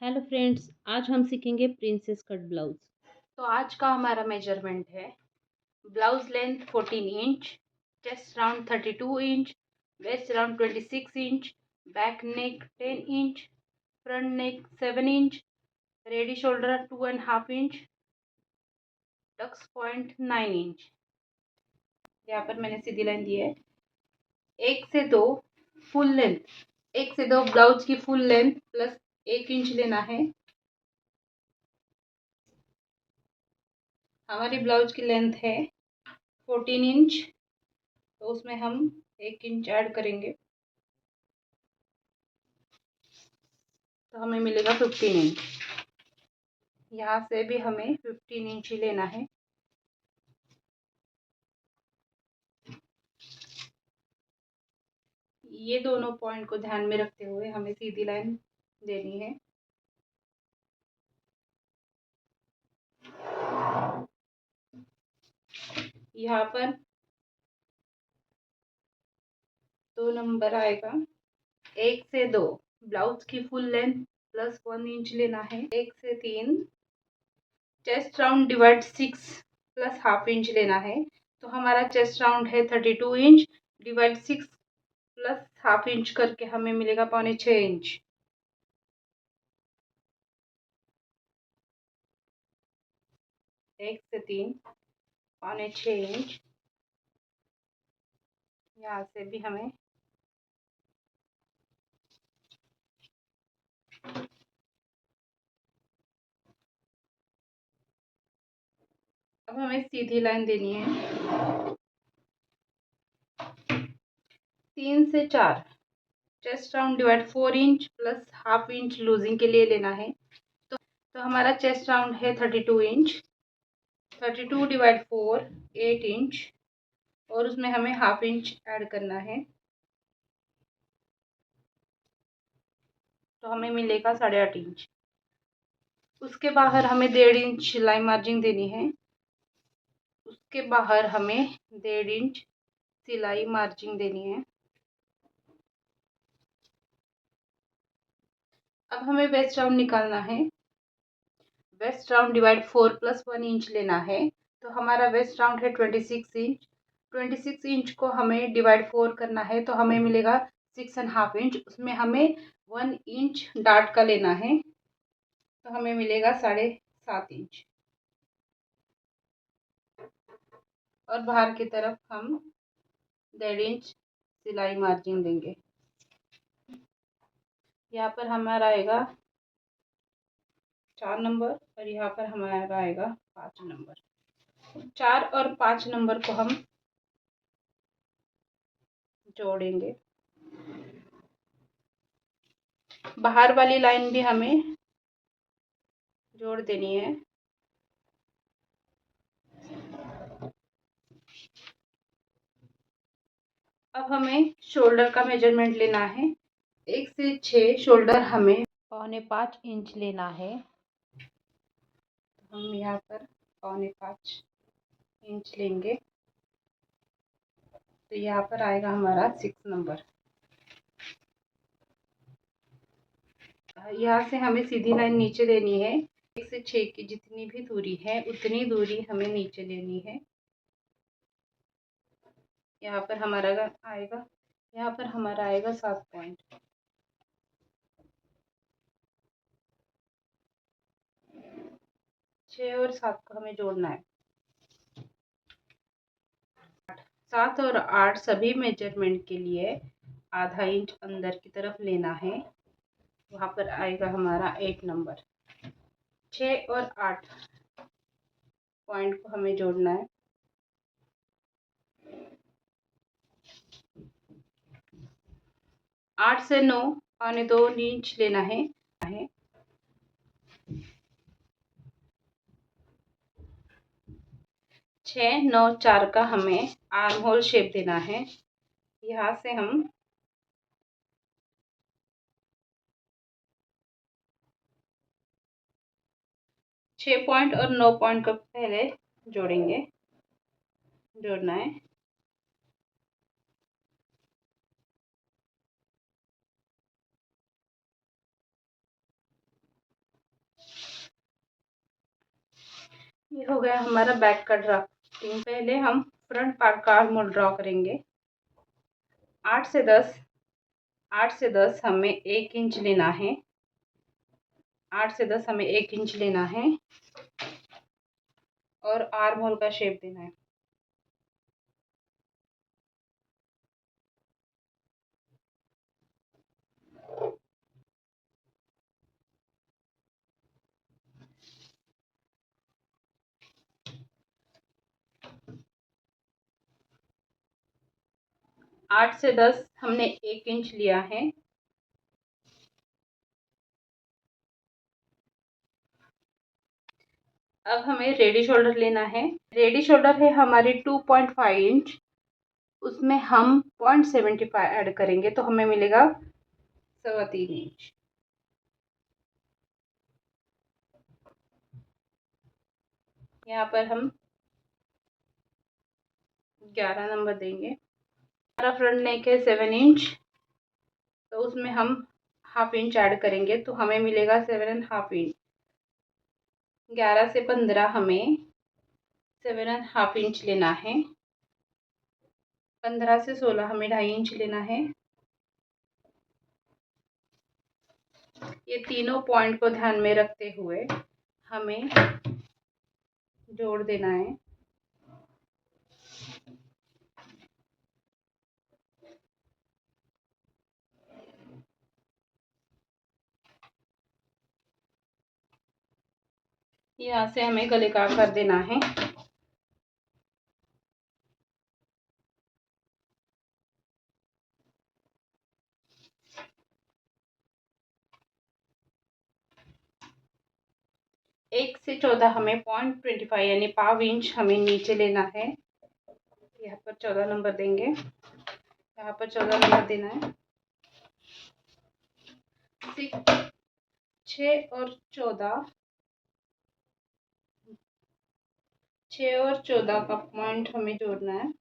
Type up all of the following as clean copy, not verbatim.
Hello friends, आज हम सीखेंगे प्रिंसेस कट ब्लाउज। तो आज का हमारा मेजरमेंट है blouse length 14 inch, chest round 32 inch, waist round 26 inch, back neck 10 inch, front neck 7 inch, ready shoulder 2.5 inch, tucks point 9 inch. यहाँ पर मैंने सीधी लाइन दी है। 1 से 2 फुल लेंथ, 1 से 2 ब्लाउज की फुल लेंथ प्लस 1 इंच लेना है। हमारी ब्लाउज की लेंथ है 14 इंच, तो उसमें हम 1 इंच ऐड करेंगे तो हमें मिलेगा 15 इंच। यहाँ से भी हमें 15 इंच ही लेना है। ये दोनों पॉइंट को ध्यान में रखते हुए हमें सीधी लाइन देनी है। यहाँ पर 2 नंबर आएगा। 1 से 2 ब्लाउज की फुल लेंथ प्लस 1 इंच लेना है। 1 से 3 chest round divide 6 plus half inch लेना है। तो हमारा चेस्ट राउंड है 32 inch, divide 6 plus half inch करके हमें मिलेगा 6.25 इंच। 1 से 3 6.25 इंच। यहाँ से भी हमें अब हमें सीधी लाइन देनी है। 3 से 4 chest round divide 4 inch plus half inch losing के लिए लेना है। तो हमारा चेस्ट राउंड है 32 इंच, 32 डिवाइड 4 8 इंच, और उसमें हमें हाफ इंच ऐड करना है तो हमें मिलेगा 8.5 इंच। उसके बाहर हमें 1.5 इंच सिलाई मार्जिन देनी है। उसके बाहर हमें 1.5 इंच सिलाई मार्जिन देनी है। अब हमें वेस्ट राउंड निकालना है। Waist round divide 4 plus 1 inch लेना है। तो हमारा वेस्ट राउंड है 26 इंच। 26 इंच को हमें डिवाइड 4 करना है तो हमें मिलेगा 6.5 इंच। उसमें हमें 1 इंच डार्ट का लेना है तो हमें मिलेगा 7.5 इंच। और बाहर की तरफ हम 1.5 इंच सिलाई मार्जिन देंगे। यहाँ पर हमारा आएगा 4 नंबर और यहाँ पर हमारा आएगा 5 नंबर। 4 और 5 नंबर को हम जोड़ेंगे। बाहर वाली लाइन भी हमें जोड़ देनी है। अब हमें शोल्डर का मेजरमेंट लेना है। 1 से 6 शोल्डर हमें 5.25 इंच लेना है। हम यहाँ पर 5.25 इंच लेंगे तो यहाँ पर आएगा हमारा 6 नंबर। यहाँ से हमें सीधी लाइन नीचे देनी है। 1 से 6 की जितनी भी दूरी है उतनी दूरी हमें नीचे लेनी है। यहाँ पर हमारा आएगा 7 पॉइंट। 6 और 7 को हमें जोड़ना है। 7 और 8 सभी मेजरमेंट के लिए आधा इंच अंदर की तरफ लेना है। वहाँ पर आएगा हमारा 8 नंबर। 6 और 8 पॉइंट को हमें जोड़ना है। 8 से 9 2.25 इंच लेना है। 6 9 4 का हमें आर्म होल शेप देना है। यहाँ से हम 6 पॉइंट और 9 पॉइंट को पहले जोड़ना है। ये हो गया हमारा बैक का ड्राफ्टिंग। पहले हम फ्रंट पार्ट का आर्म होल ड्रॉ करेंगे। 8 से 10 हमें 1 इंच लेना है। 8 से 10 हमें 1 इंच लेना है और आर्म होल का शेप देना है। आठ से 10 हमने 1 इंच लिया है। अब हमें रेडी शोल्डर लेना है। रेडी शोल्डर है हमारी 2.5 इंच, उसमें हम 0.75 ऐड करेंगे तो हमें मिलेगा 3.25 इंच। यहाँ पर हम 11 नंबर देंगे। हमारा फ्रंट नेक है 7 इंच, तो उसमें हम हाफ इंच ऐड करेंगे तो हमें मिलेगा 7.5 इंच। 11 से 15 हमें 7.5 इंच लेना है। 15 से 16 हमें 2.5 इंच लेना है। ये तीनों पॉइंट को ध्यान में रखते हुए हमें जोड़ देना है। यहाँ से हमें गले का कर देना है। एक से 14 हमें 0.25 यानी ½ इंच हमें नीचे लेना है। यहाँ पर 14 नंबर देंगे। यहाँ पर 14 नंबर देना है। 6 और 14 का पॉइंट हमें जोड़ना है।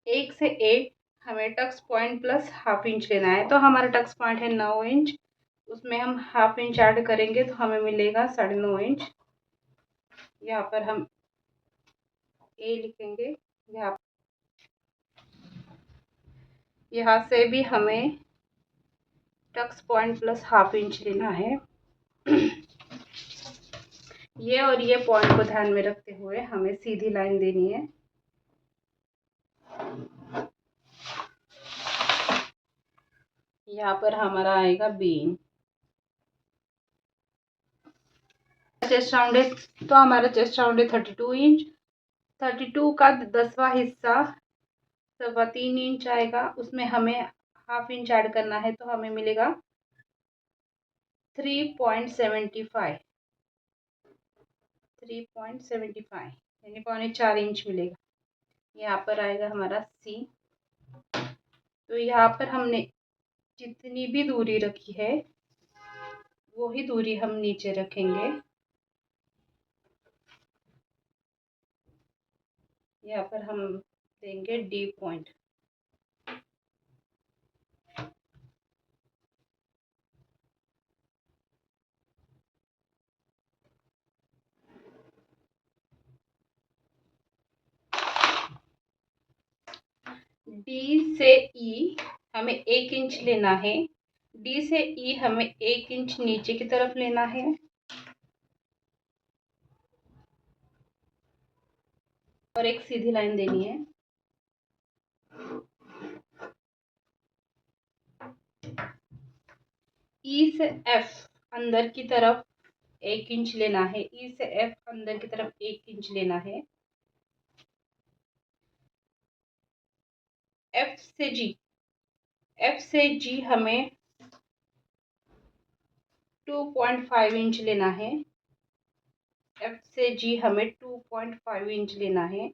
1 से 8 हमें टक्स पॉइंट प्लस ½ इंच लेना है, तो हमारा टक्स पॉइंट है 9 इंच, उसमें हम ½ इंच ऐड करेंगे तो हमें मिलेगा 9.5 इंच। यहाँ पर हम ए लिखेंगे। यहाँ से भी हमें टक्स पॉइंट प्लस ½ इंच लेना है। ये और ये पॉइंट को ध्यान में रखते हुए हमें सीधी लाइन देनी है। यहाँ पर हमारा आएगा बीन। चेस्ट राउंड है, तो हमारा चेस्ट राउंड है 32 इंच। 32 का 10वां हिस्सा 3.25 इंच आएगा, उसमें हमें ½ इंच ऐड करना है तो हमें मिलेगा 3.75 यानी 4.25 इंच मिलेगा। यहाँ पर आएगा हमारा सी। तो यहाँ पर हमने जितनी भी दूरी रखी है वो ही दूरी हम नीचे रखेंगे। यहाँ पर हम देंगे डी पॉइंट। डी से ई हमें 1 इंच लेना है। डी से ई हमें 1 इंच नीचे की तरफ लेना है। और एक सीधी लाइन देनी है। ई से एफ अंदर की तरफ 1 इंच लेना है। ई से एफ अंदर की तरफ 1 इंच लेना है। एफ से जी हमें 2.5 इंच लेना है। एफ से जी हमें 2.5 इंच लेना है।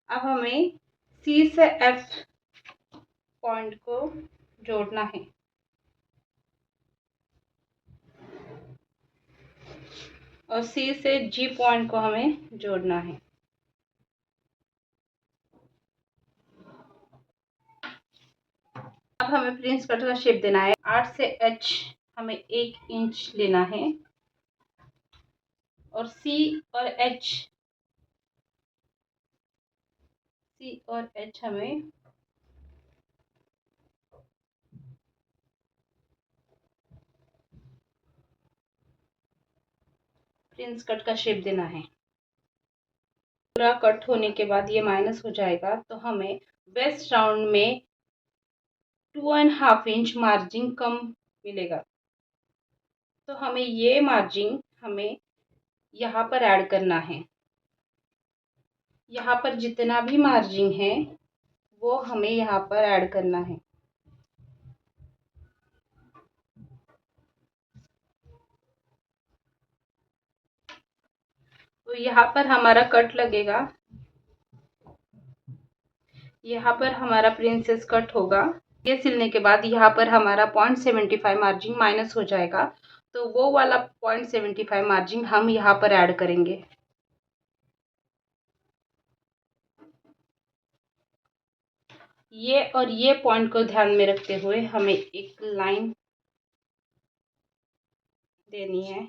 अब हमें सी से एफ पॉइंट को जोड़ना है। और सी से जी पॉइंट को हमें जोड़ना है। अब हमें प्रिंस कट का शेप देना है। 8 से H हमें 1 इंच लेना है और C और H हमें प्रिंस कट का शेप देना है। पूरा कट होने के बाद ये माइनस हो जाएगा तो हमें वेस्ट राउंड में 2.5 इंच मार्जिन कम मिलेगा। तो हमें ये मार्जिन यहाँ पर ऐड करना है। यहाँ पर जितना भी मार्जिन है वो हमें यहाँ पर ऐड करना है। तो यहाँ पर हमारा कट लगेगा, यहाँ पर हमारा प्रिंसेस कट होगा। ये सिलने के बाद यहाँ पर हमारा 0.75 मार्जिन माइनस हो जाएगा तो वो वाला 0.75 मार्जिन हम यहाँ पर ऐड करेंगे। ये और ये पॉइंट को ध्यान में रखते हुए हमें एक लाइन देनी है।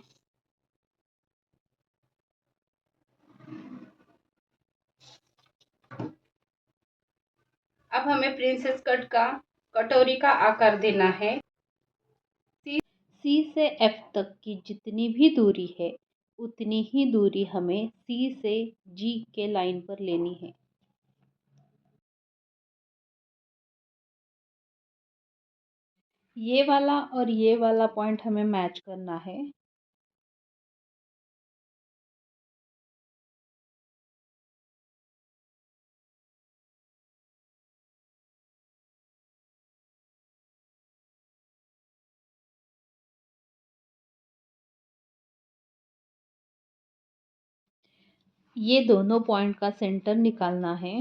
अब हमें प्रिंसेस कट का कटोरी का आकार देना है। सी से एफ तक की जितनी भी दूरी है उतनी ही दूरी हमें सी से जी के लाइन पर लेनी है। ये वाला और ये वाला पॉइंट हमें मैच करना है। ये दोनों पॉइंट का सेंटर निकालना है।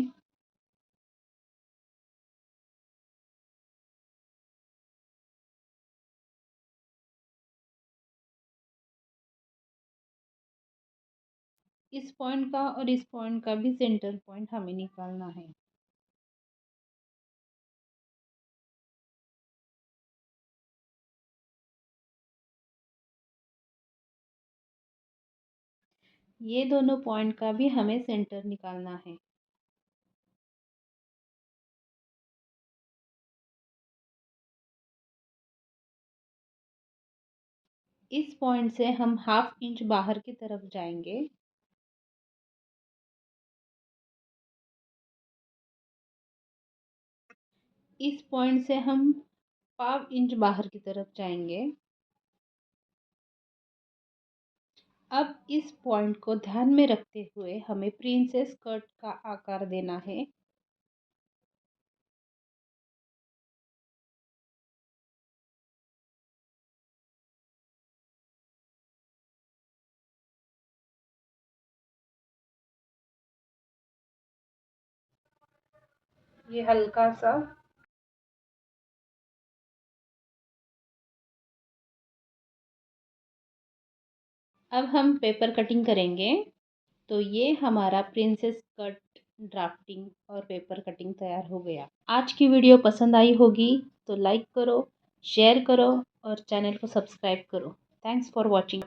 इस पॉइंट का और इस पॉइंट का भी सेंटर पॉइंट हमें निकालना है। ये दोनों पॉइंट का भी हमें सेंटर निकालना है। इस पॉइंट से हम 1/2 इंच बाहर की तरफ जाएंगे। इस पॉइंट से हम 1/2 इंच बाहर की तरफ जाएंगे। अब इस पॉइंट को ध्यान में रखते हुए हमें प्रिंसेस कट का आकार देना है। ये हल्का सा अब हम पेपर कटिंग करेंगे। तो ये हमारा प्रिंसेस कट ड्राफ्टिंग और पेपर कटिंग तैयार हो गया। आज की वीडियो पसंद आई होगी तो लाइक करो, शेयर करो और चैनल को सब्सक्राइब करो। Thanks for watching.